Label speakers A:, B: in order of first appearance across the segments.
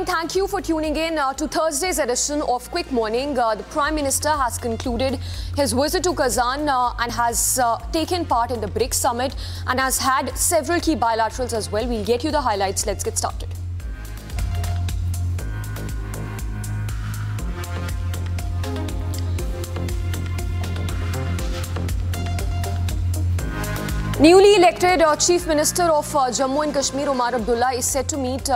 A: thank you for tuning in to Thursday's edition of Quick Morning. The Prime Minister has concluded his visit to Kazan and has taken part in the BRICS summit and has had several key bilaterals as well. We'll get you the highlights. Let's get started. Newly elected Chief Minister of Jammu and Kashmir, Omar Abdullah, is set to meet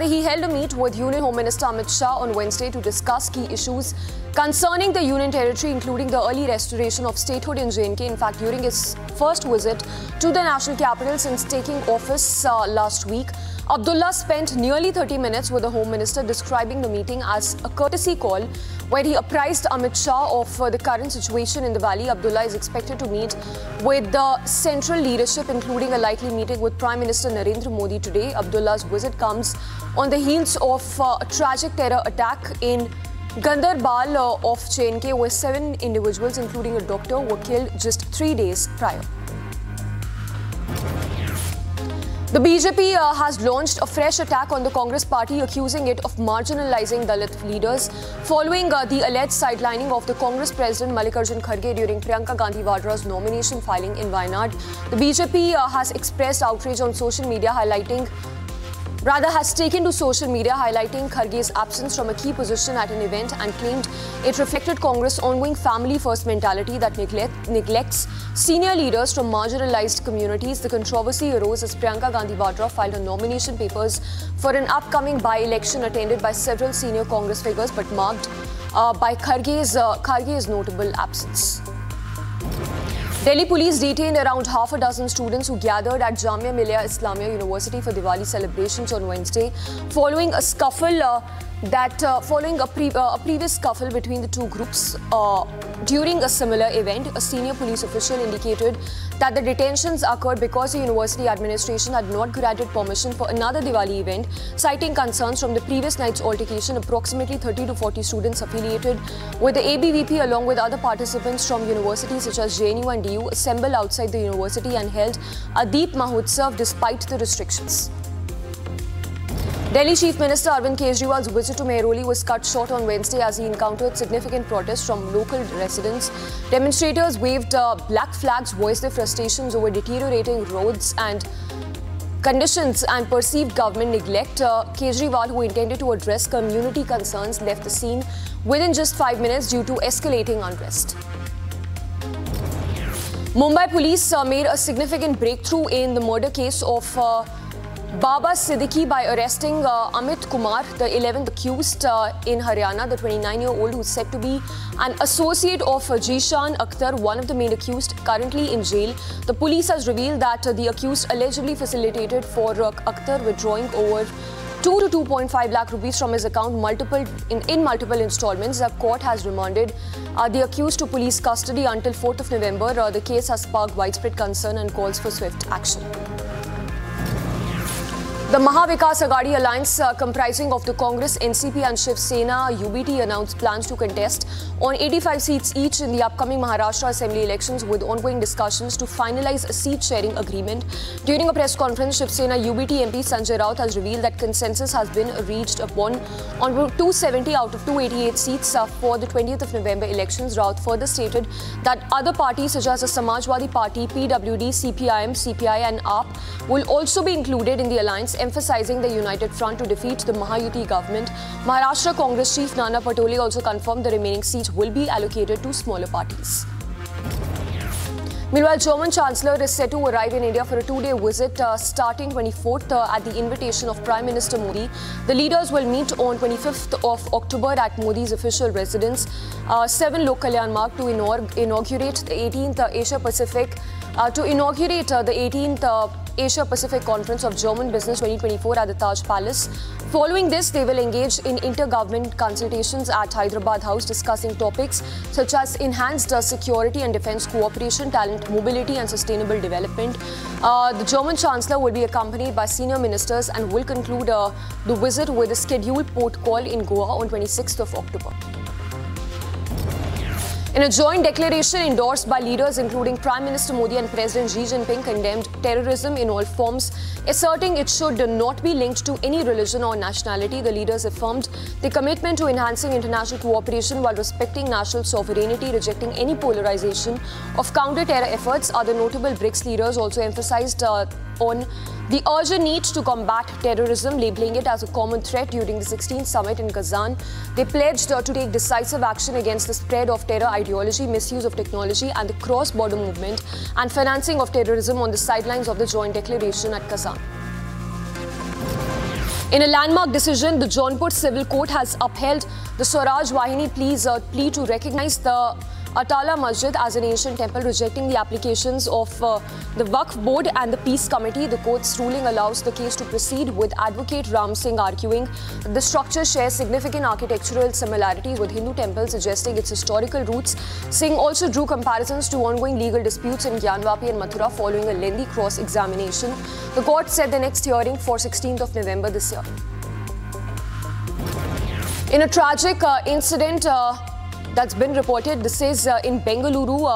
A: he held a meet with Union Home Minister Amit Shah on Wednesday to discuss key issues concerning the Union territory, including the early restoration of statehood in J&K. In fact, during his first visit to the national capital since taking office last week, Abdullah spent nearly 30 minutes with the Home Minister, describing the meeting as a courtesy call where he apprised Amit Shah of the current situation in the valley. Abdullah is expected to meet with the central leadership, including a likely meeting with Prime Minister Narendra Modi today. Abdullah's visit comes on the heels of a tragic terror attack in Gandarbal of J&K, where 7 individuals, including a doctor, were killed just 3 days prior. The BJP has launched a fresh attack on the Congress party, accusing it of marginalizing Dalit leaders following the alleged sidelining of the Congress President Mallikarjun Kharge during Priyanka Gandhi Vadra's nomination filing in Wayanad. The BJP has expressed outrage on social media, has taken to social media highlighting Kharge's absence from a key position at an event and claimed it reflected Congress' ongoing family-first mentality that neglects senior leaders from marginalized communities. The controversy arose as Priyanka Gandhi Vadra filed her nomination papers for an upcoming by-election attended by several senior Congress figures but marked by Kharge's notable absence. Delhi police detained around half a dozen students who gathered at Jamia Millia Islamia University for Diwali celebrations on Wednesday, following a scuffle following a previous scuffle between the two groups. During a similar event, a senior police official indicated that the detentions occurred because the university administration had not granted permission for another Diwali event, citing concerns from the previous night's altercation. Approximately 30 to 40 students affiliated with the ABVP along with other participants from universities such as JNU and DU assembled outside the university and held a Deep Mahotsav despite the restrictions. Delhi Chief Minister Arvind Kejriwal's visit to Mehrauli was cut short on Wednesday as he encountered significant protests from local residents. Demonstrators waved black flags, voiced their frustrations over deteriorating roads and conditions and perceived government neglect. Kejriwal, who intended to address community concerns, left the scene within just 5 minutes due to escalating unrest. Mumbai police made a significant breakthrough in the murder case of Baba Siddique by arresting Amit Kumar, the 11th accused in Haryana. The 29-year-old, who's said to be an associate of Jishan Akhtar, one of the main accused, currently in jail. The police has revealed that the accused allegedly facilitated for Akhtar withdrawing over 2 to 2.5 lakh rupees from his account in multiple installments. The court has remanded the accused to police custody until 4th of November. The case has sparked widespread concern and calls for swift action. The Maha Vikas Aghadi alliance comprising of the Congress, NCP and Shiv Sena UBT announced plans to contest on 85 seats each in the upcoming Maharashtra Assembly elections, with ongoing discussions to finalize a seat-sharing agreement. During a press conference, Shiv Sena UBT MP Sanjay Raut has revealed that consensus has been reached upon on 270 out of 288 seats for the 20th of November elections. Raut further stated that other parties such as the Samajwadi Party, PWD, CPIM, CPI and AAP will also be included in the alliance, emphasizing the united front to defeat the Mahayuti government. Maharashtra Congress Chief Nana Patole also confirmed the remaining seats will be allocated to smaller parties. Meanwhile, German Chancellor is set to arrive in India for a 2-day visit starting 24th at the invitation of Prime Minister Modi. The leaders will meet on 25th of October at Modi's official residence, 7 Lok Kalyan Marg, to inaugurate the 18th Asia Pacific Conference of German Business 2024 at the Taj Palace. Following this, they will engage in intergovernment consultations at Hyderabad House, discussing topics such as enhanced security and defense cooperation, talent mobility and sustainable development. The German Chancellor will be accompanied by senior ministers and will conclude the visit with a scheduled port call in Goa on 26th of October. In a joint declaration endorsed by leaders including Prime Minister Modi and President Xi Jinping, condemned terrorism in all forms, asserting it should not be linked to any religion or nationality. The leaders affirmed their commitment to enhancing international cooperation while respecting national sovereignty, rejecting any polarization of counter-terror efforts. Other notable BRICS leaders also emphasized on the urgent need to combat terrorism, labeling it as a common threat during the 16th summit in Kazan. They pledged to take decisive action against the spread of terror ideology, misuse of technology and the cross-border movement and financing of terrorism on the sidelines of the joint declaration at Kazan. In a landmark decision, the Jaunpur Civil Court has upheld the Swaraj Wahini plea to recognize the Atala Masjid as an ancient temple, rejecting the applications of the Waqf Board and the Peace Committee. The court's ruling allows the case to proceed, with advocate Ram Singh arguing that the structure shares significant architectural similarities with Hindu temples, suggesting its historical roots. Singh also drew comparisons to ongoing legal disputes in Gyanvapi and Mathura following a lengthy cross-examination. The court set the next hearing for 16th of November this year. In a tragic incident that's been reported, this is in Bengaluru,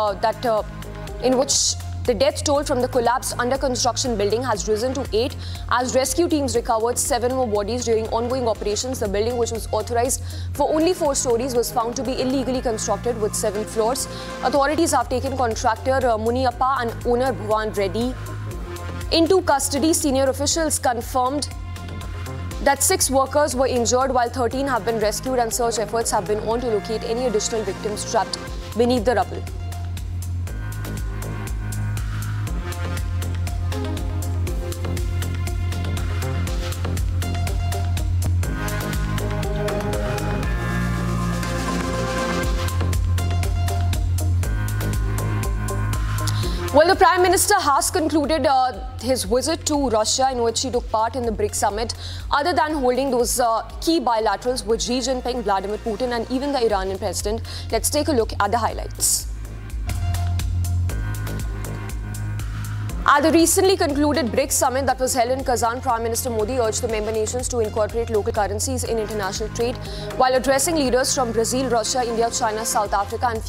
A: in which the death toll from the collapsed under-construction building has risen to 8 as rescue teams recovered 7 more bodies during ongoing operations. The building, which was authorized for only 4 stories, was found to be illegally constructed with 7 floors. Authorities have taken contractor Muniappa and owner Bhuvan Reddy into custody. Senior officials confirmed that 6 workers were injured while 13 have been rescued, and search efforts have been on to locate any additional victims trapped beneath the rubble. Well, the Prime Minister has concluded his visit to Russia, in which he took part in the BRICS summit. Other than holding those key bilaterals with Xi Jinping, Vladimir Putin and even the Iranian president, let's take a look at the highlights. At the recently concluded BRICS summit that was held in Kazan, Prime Minister Modi urged the member nations to incorporate local currencies in international trade, while addressing leaders from Brazil, Russia, India, China, South Africa and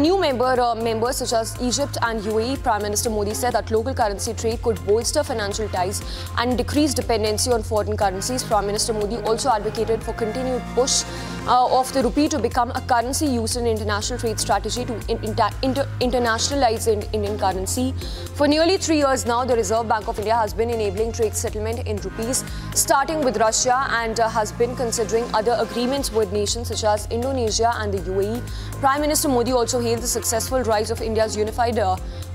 A: new members such as Egypt and UAE. Prime Minister Modi said that local currency trade could bolster financial ties and decrease dependency on foreign currencies. Prime Minister Modi also advocated for continued push of the rupee to become a currency used in international trade strategy to internationalize Indian currency. For nearly 3 years now, the Reserve Bank of India has been enabling trade settlement in rupees, starting with Russia, and has been considering other agreements with nations such as Indonesia and the UAE. Prime Minister Modi also hailed the successful rise of India's unified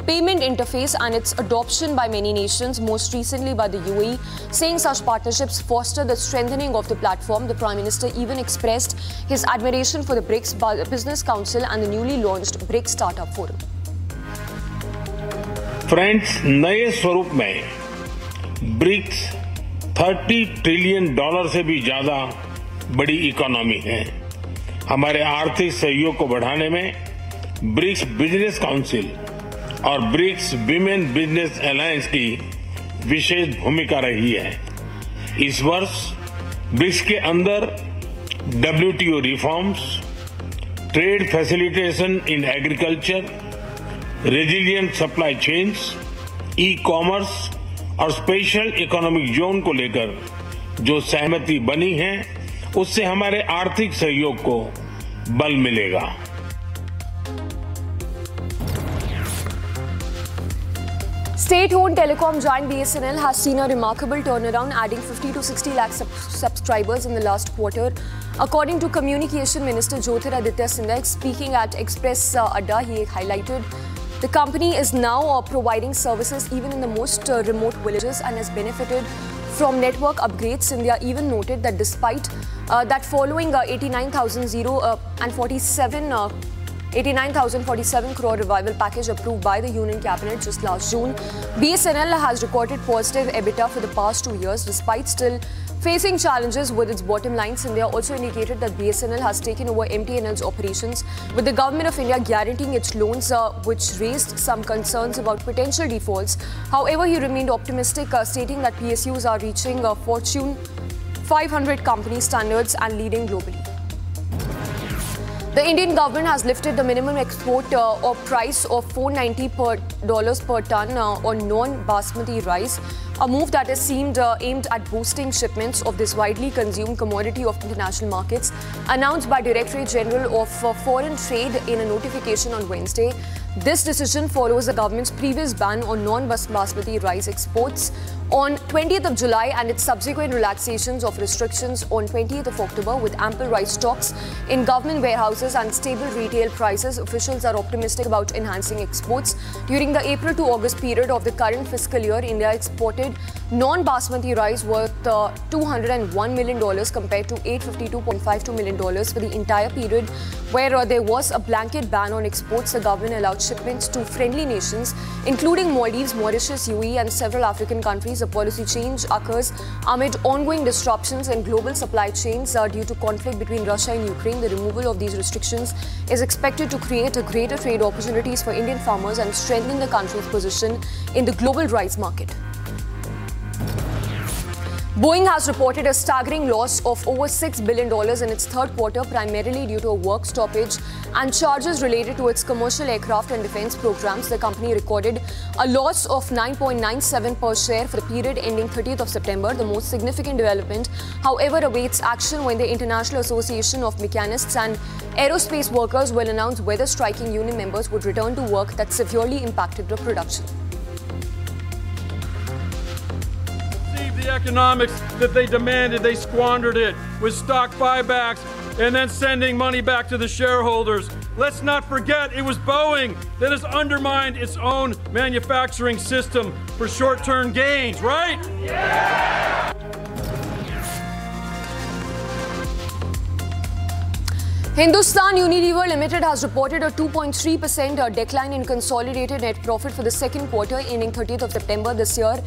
A: payment interface and its adoption by many nations, most recently by the UAE, saying such partnerships foster the strengthening of the platform. The Prime Minister even expressed his admiration for the BRICS Business Council and the newly launched BRICS Startup Forum.
B: Friends, नए स्वरूप में BRICS $30 trillion से भी ज्यादा बड़ी economy है। हमारे आर्थिक सहयोग को बढ़ाने में ब्रिक्स बिजनेस काउंसिल और ब्रिक्स विमेन बिजनेस अलायंस की विशेष भूमिका रही है। इस वर्ष ब्रिक्स के अंदर WTO reforms, trade facilitation in agriculture, resilient supply chains, e-commerce और स्पेशल इकोनॉमिक जोन को लेकर जो सहमति बनी है, उससे हमारे आर्थिक सहयोग को बल मिलेगा।
A: State-owned telecom giant BSNL has seen a remarkable turnaround, adding 50 to 60 lakh subscribers in the last quarter. According to Communication Minister Jyotiraditya Sindha, speaking at Express Adda, he highlighted the company is now providing services even in the most remote villages and has benefited from network upgrades. India even noted that despite that following 89,047 crore revival package approved by the Union Cabinet just last June, BSNL has recorded positive EBITDA for the past 2 years, despite still facing challenges with its bottom line. India also indicated that BSNL has taken over MTNL's operations, with the Government of India guaranteeing its loans, which raised some concerns about potential defaults. However, he remained optimistic, stating that PSUs are reaching Fortune 500 company standards and leading globally. The Indian government has lifted the minimum export or price of $490 per ton on non-basmati rice, a move that is aimed at boosting shipments of this widely consumed commodity of international markets, announced by Directorate General of Foreign Trade in a notification on Wednesday. This decision follows the government's previous ban on non-basmati rice exports on 20th of July and its subsequent relaxations of restrictions on 20th of October. With ample rice stocks in government warehouses and stable retail prices, officials are optimistic about enhancing exports. During the April to August period of the current fiscal year, India exported non-basmati rice worth $201 million compared to $852.52 million for the entire period, where there was a blanket ban on exports. The government allowed shipments to friendly nations, including Maldives, Mauritius, UAE and several African countries. The policy change occurs amid ongoing disruptions in global supply chains due to conflict between Russia and Ukraine. The removal of these restrictions is expected to create a greater trade opportunities for Indian farmers and strengthen the country's position in the global rice market. Boeing has reported a staggering loss of over $6 billion in its third quarter, primarily due to a work stoppage and charges related to its commercial aircraft and defense programs. The company recorded a loss of 9.97 per share for the period ending 30th of September. The most significant development, however, awaits action when the International Association of Mechanists and Aerospace Workers will announce whether striking union members would return to work that severely impacted the production.
C: The economics that they demanded, they squandered it with stock buybacks and then sending money back to the shareholders. Let's not forget it was Boeing that has undermined its own manufacturing system for short-term gains, right? Yeah!
A: Hindustan Unilever Limited has reported a 2.3% decline in consolidated net profit for the second quarter ending 30th of September this year,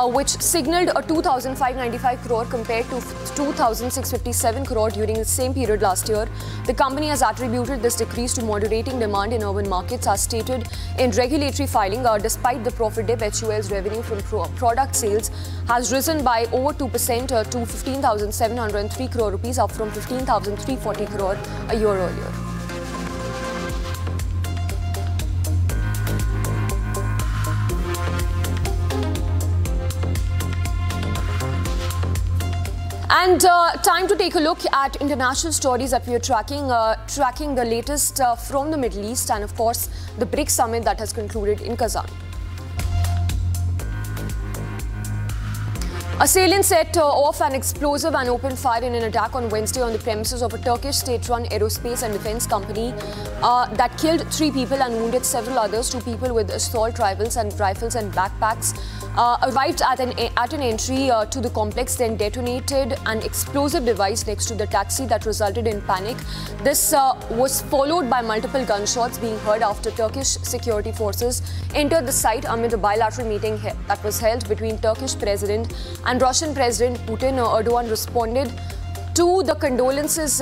A: which signaled a 2,595 crore compared to 2,657 crore during the same period last year. The company has attributed this decrease to moderating demand in urban markets as stated in regulatory filing. Despite the profit dip, HUL's revenue from product sales has risen by over 2% to 15,703 crore rupees, up from 15,340 crore a year earlier. And time to take a look at international stories that we are tracking the latest from the Middle East and, of course, the BRICS summit that has concluded in Kazan. Assailants set off an explosive and opened fire in an attack on Wednesday on the premises of a Turkish state-run aerospace and defense company that killed 3 people and wounded several others. 2 people with assault rifles and backpacks arrived at an entry to the complex, then detonated an explosive device next to the taxi that resulted in panic. This was followed by multiple gunshots being heard after Turkish security forces entered the site amid a bilateral meeting that was held between Turkish President and Russian President Putin. Erdogan responded to the condolences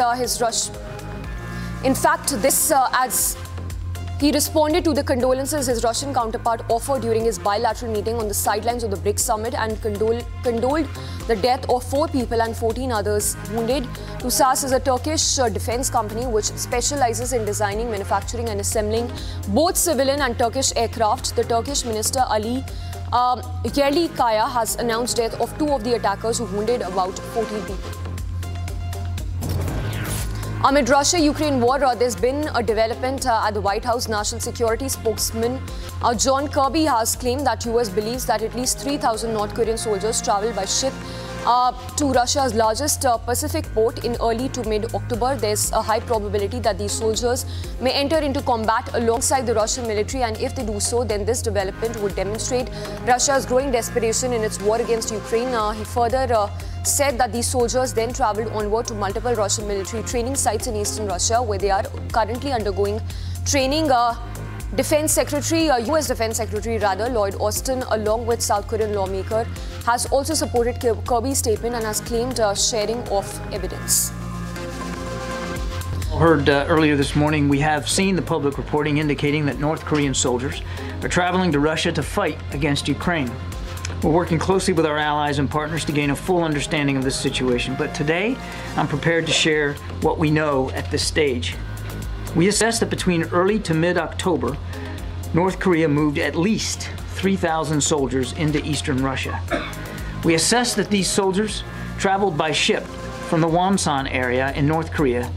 A: he responded to the condolences his Russian counterpart offered during his bilateral meeting on the sidelines of the BRICS summit and condoled the death of 4 people and 14 others wounded. TUSAS is a Turkish defense company which specializes in designing, manufacturing and assembling both civilian and Turkish aircraft. The Turkish Minister Ali Yerlikaya has announced death of 2 of the attackers who wounded about 14 people. Amid Russia-Ukraine war, there's been a development at the White House. National Security spokesman John Kirby has claimed that US believes that at least 3,000 North Korean soldiers traveled by ship to Russia's largest Pacific port in early to mid-October. There's a high probability that these soldiers may enter into combat alongside the Russian military, and if they do so, then this development would demonstrate Russia's growing desperation in its war against Ukraine. He further said that these soldiers then traveled onward to multiple Russian military training sites in eastern Russia, where they are currently undergoing training. US Defense Secretary Lloyd Austin, along with South Korean lawmaker, has also supported Kirby's statement and has claimed sharing of evidence.
D: Heard earlier this morning, we have seen the public reporting indicating that North Korean soldiers are traveling to Russia to fight against Ukraine. We're working closely with our allies and partners to gain a full understanding of this situation, but today I'm prepared to share what we know at this stage. We assess that between early to mid-October, North Korea moved at least 3,000 soldiers into eastern Russia. We assess that these soldiers traveled by ship from the Wonsan area in North Korea.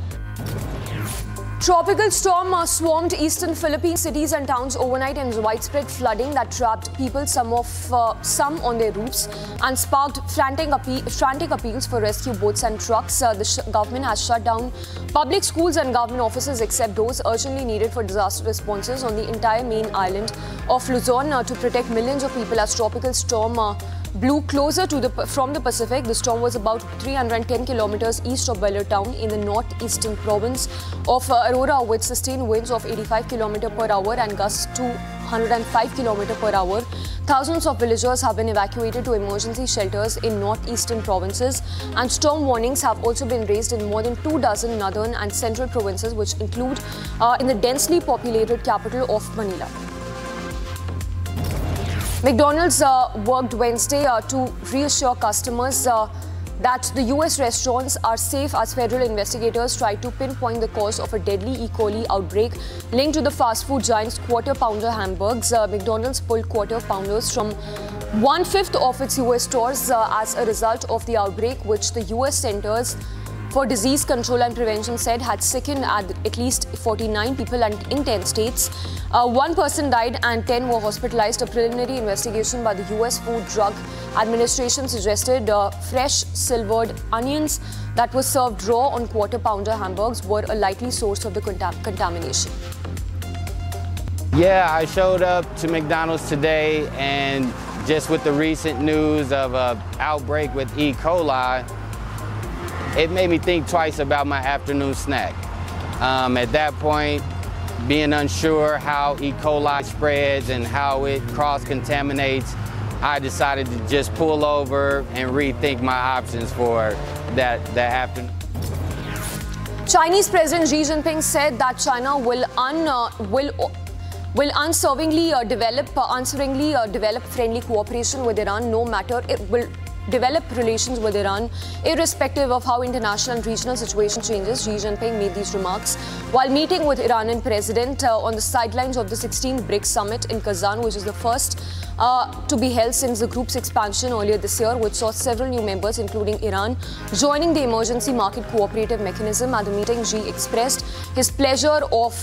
A: Tropical storm swarmed eastern Philippine cities and towns overnight in widespread flooding that trapped people, some on their roofs, and sparked frantic appeals for rescue boats and trucks. The government has shut down public schools and government offices except those urgently needed for disaster responses on the entire main island of Luzon to protect millions of people as tropical storm blew closer from the Pacific. The storm was about 310 kilometers east of Baler town in the northeastern province of Aurora, with sustained winds of 85 km per hour and gusts to 105 km per hour. Thousands of villagers have been evacuated to emergency shelters in northeastern provinces, and storm warnings have also been raised in more than 24 northern and central provinces, which include in the densely populated capital of Manila. McDonald's worked Wednesday to reassure customers that the US restaurants are safe as federal investigators try to pinpoint the cause of a deadly E. coli outbreak linked to the fast food giant's Quarter Pounder hamburgers. McDonald's pulled Quarter Pounders from 1/5 of its US stores as a result of the outbreak, which the US Centers for Disease Control and Prevention said had sickened at least 49 people in 10 states. One person died and 10 were hospitalized. A preliminary investigation by the US Food Drug Administration suggested fresh silvered onions that were served raw on Quarter Pounder hamburgers were a likely source of the contamination.
E: Yeah, I showed up to McDonald's today, and just with the recent news of an outbreak with E. coli, it made me think twice about my afternoon snack. At that point, being unsure how E. coli spreads and how it cross-contaminates, I decided to just pull over and rethink my options for that afternoon.
A: Chinese President Xi Jinping said that China will answeringly develop friendly cooperation with Iran, no matter it will develop relations with Iran, irrespective of how international and regional situation changes. Xi Jinping made these remarks while meeting with Iranian President on the sidelines of the 16th BRICS summit in Kazan, which is the first to be held since the group's expansion earlier this year, which saw several new members, including Iran, joining the Emergency Market Cooperative Mechanism. At the meeting, Xi expressed his pleasure of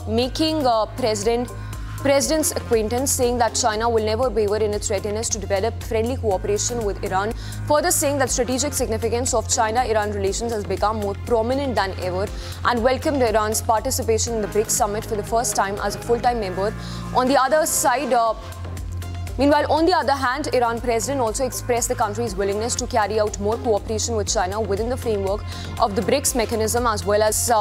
A: making President's acquaintance, saying that China will never waver in its readiness to develop friendly cooperation with Iran, further saying that strategic significance of China-Iran relations has become more prominent than ever, and welcomed Iran's participation in the BRICS summit for the first time as a full-time member. On the other side, meanwhile, on the other hand, Iran President also expressed the country's willingness to carry out more cooperation with China within the framework of the BRICS mechanism, as well as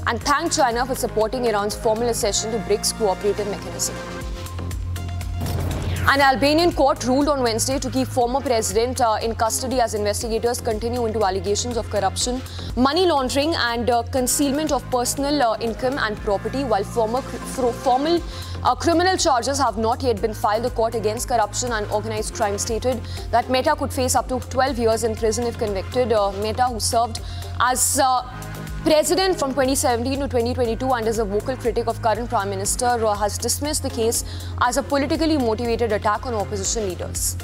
A: and thanked China for supporting Iran's formal accession to BRICS cooperative mechanism. An Albanian court ruled on Wednesday to keep former president in custody as investigators continue into allegations of corruption, money laundering and concealment of personal income and property. While formal criminal charges have not yet been filed, the court against corruption and organized crime stated that Mehta could face up to 12 years in prison if convicted. Mehta, who served as President from 2017 to 2022 and is a vocal critic of current Prime Minister, has dismissed the case as a politically motivated attack on opposition leaders.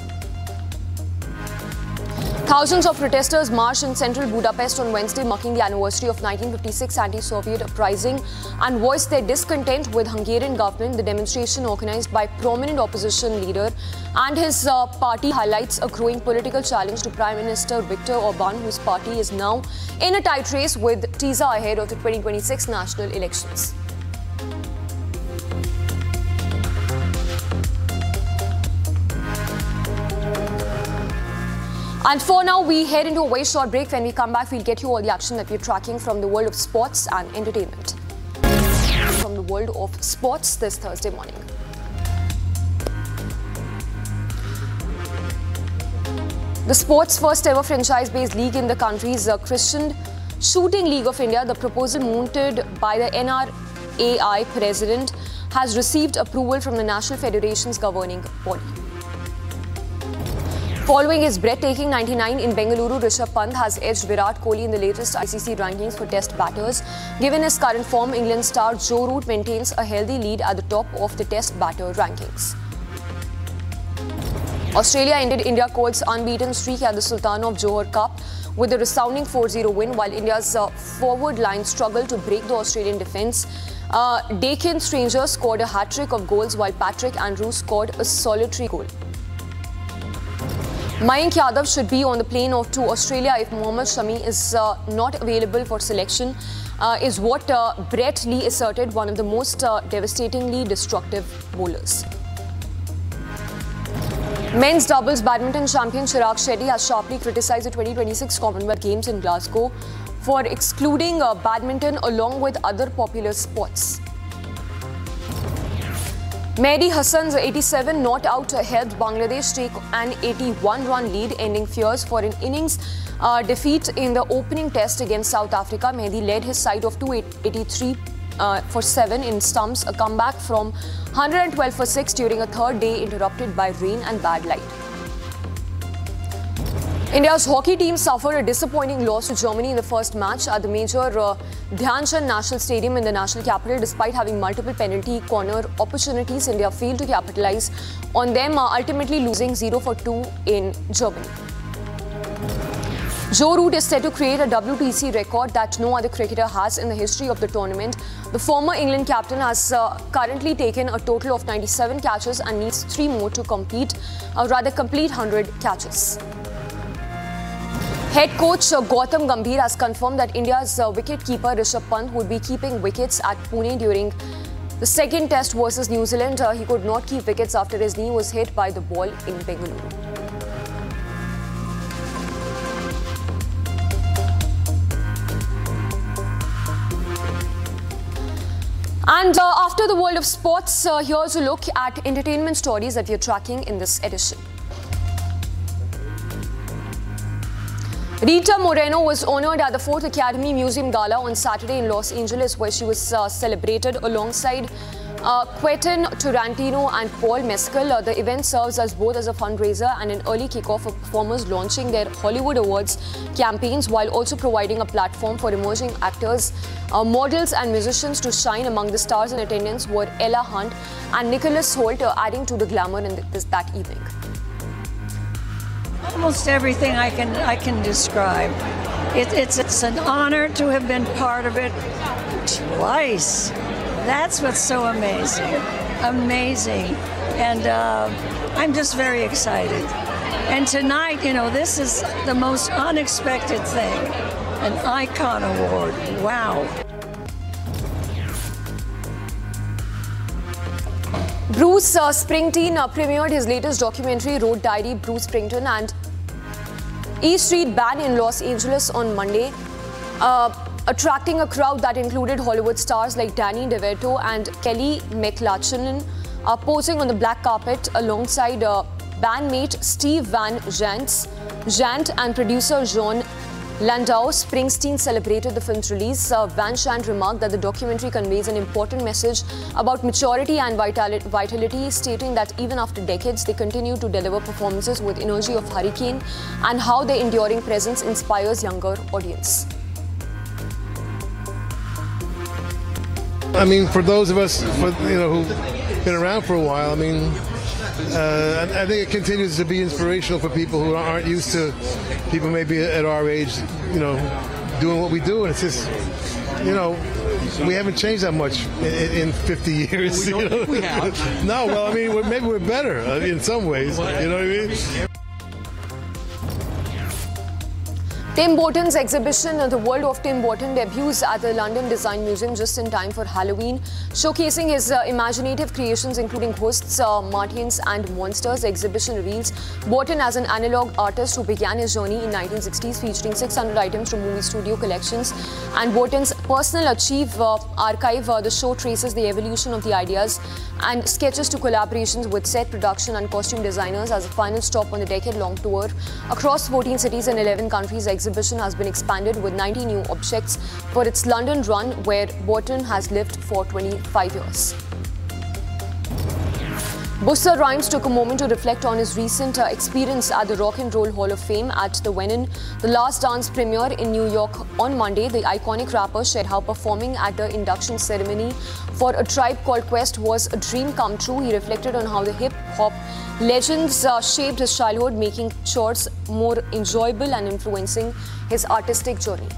A: Thousands of protesters marched in central Budapest on Wednesday, marking the anniversary of 1956 anti-Soviet uprising, and voiced their discontent with Hungarian government. The demonstration, organized by prominent opposition leader and his party, highlights a growing political challenge to Prime Minister Viktor Orban, whose party is now in a tight race with TISA ahead of the 2026 national elections. And for now, we head into a very short break. When we come back, we'll get you all the action that we're tracking from the world of sports and entertainment. From the world of sports this Thursday morning. The sport's first ever franchise-based league in the country's Christian Shooting League of India, the proposal mooted by the NRAI president, has received approval from the National Federation's governing body. Following his breathtaking 99 in Bengaluru, Rishabh Pant has edged Virat Kohli in the latest ICC rankings for Test batters. Given his current form, England star Joe Root maintains a healthy lead at the top of the Test batter rankings. Australia ended India Court's unbeaten streak at the Sultan of Johor Cup with a resounding 4-0 win, while India's forward line struggled to break the Australian defence. Deccan Stranger scored a hat-trick of goals, while Patrick Andrews scored a solitary goal. Mayank Yadav should be on the plane off to Australia if Mohammad Shami is not available for selection, is what Brett Lee asserted, one of the most devastatingly destructive bowlers. Men's doubles badminton champion Chirag Shetty has sharply criticised the 2026 Commonwealth Games in Glasgow for excluding badminton along with other popular sports. Mehdi Hassan's 87 not out helped Bangladesh take an 81-run lead, ending fears for an innings defeat in the opening test against South Africa. Mehdi led his side of 283 for 7 in stumps, a comeback from 112 for 6 during a third day interrupted by rain and bad light. India's hockey team suffered a disappointing loss to Germany in the first match at the major Dhyan Chand National Stadium in the national capital. Despite having multiple penalty corner opportunities, India failed to capitalize on them, ultimately losing 0-2 in Germany. Joe Root is set to create a WTC record that no other cricketer has in the history of the tournament. The former England captain has currently taken a total of 97 catches and needs 3 more to complete 100 catches. Head coach Gautam Gambhir has confirmed that India's wicket-keeper Rishabh Pant would be keeping wickets at Pune during the second test versus New Zealand. He could not keep wickets after his knee was hit by the ball in Bengaluru. And after the world of sports, here's a look at entertainment stories that we're tracking in this edition. Rita Moreno was honored at the 4th Academy Museum Gala on Saturday in Los Angeles, where she was celebrated alongside Quentin Tarantino and Paul Mescal. The event serves as both as a fundraiser and an early kickoff for performers launching their Hollywood Awards campaigns, while also providing a platform for emerging actors, models and musicians to shine. Among the stars in attendance were Ella Hunt and Nicholas Hoult, adding to the glamour in that evening.
F: Almost everything I can describe. It's an honor to have been part of it twice. That's what's so amazing. Amazing. And I'm just very excited. And tonight, you know, this is the most unexpected thing. An Icon Award. Wow.
A: Bruce Springsteen premiered his latest documentary, Road Diary, Bruce Springsteen and E Street Band in Los Angeles on Monday, attracting a crowd that included Hollywood stars like Danny DeVito and Kelly McLachlan, posing on the black carpet alongside bandmate Steve Van Zandt and producer John Landau. Springsteen celebrated the film's release. Van Zandt remarked that the documentary conveys an important message about maturity and vitality, stating that even after decades, they continue to deliver performances with energy of hurricane and how their enduring presence inspires younger audience.
G: I mean, for those of us, who've been around for a while, I mean, I think it continues to be inspirational for people who aren't used to people maybe at our age, doing what we do. And it's just, we haven't changed that much in 50 years.
H: We have.
G: No, well, I mean, maybe we're better in some ways. You know what I mean?
A: Tim Burton's exhibition, The World of Tim Burton, debuts at the London Design Museum just in time for Halloween, showcasing his imaginative creations including ghosts, martians and monsters. The exhibition reveals Burton as an analog artist who began his journey in 1960s, featuring 600 items from movie studio collections and Burton's personal archive. The show traces the evolution of the ideas and sketches to collaborations with set production and costume designers. As a final stop on the decade-long tour across 14 cities and 11 countries, the exhibition has been expanded with 90 new objects for its London run, where Burton has lived for 25 years. Busta Rhymes took a moment to reflect on his recent experience at the Rock and Roll Hall of Fame at the Venin, The Last Dance premiere in New York on Monday. The iconic rapper shared how performing at the induction ceremony for A Tribe Called Quest was a dream come true. He reflected on how the hip-hop legends shaped his childhood, making chores more enjoyable and influencing his artistic journey.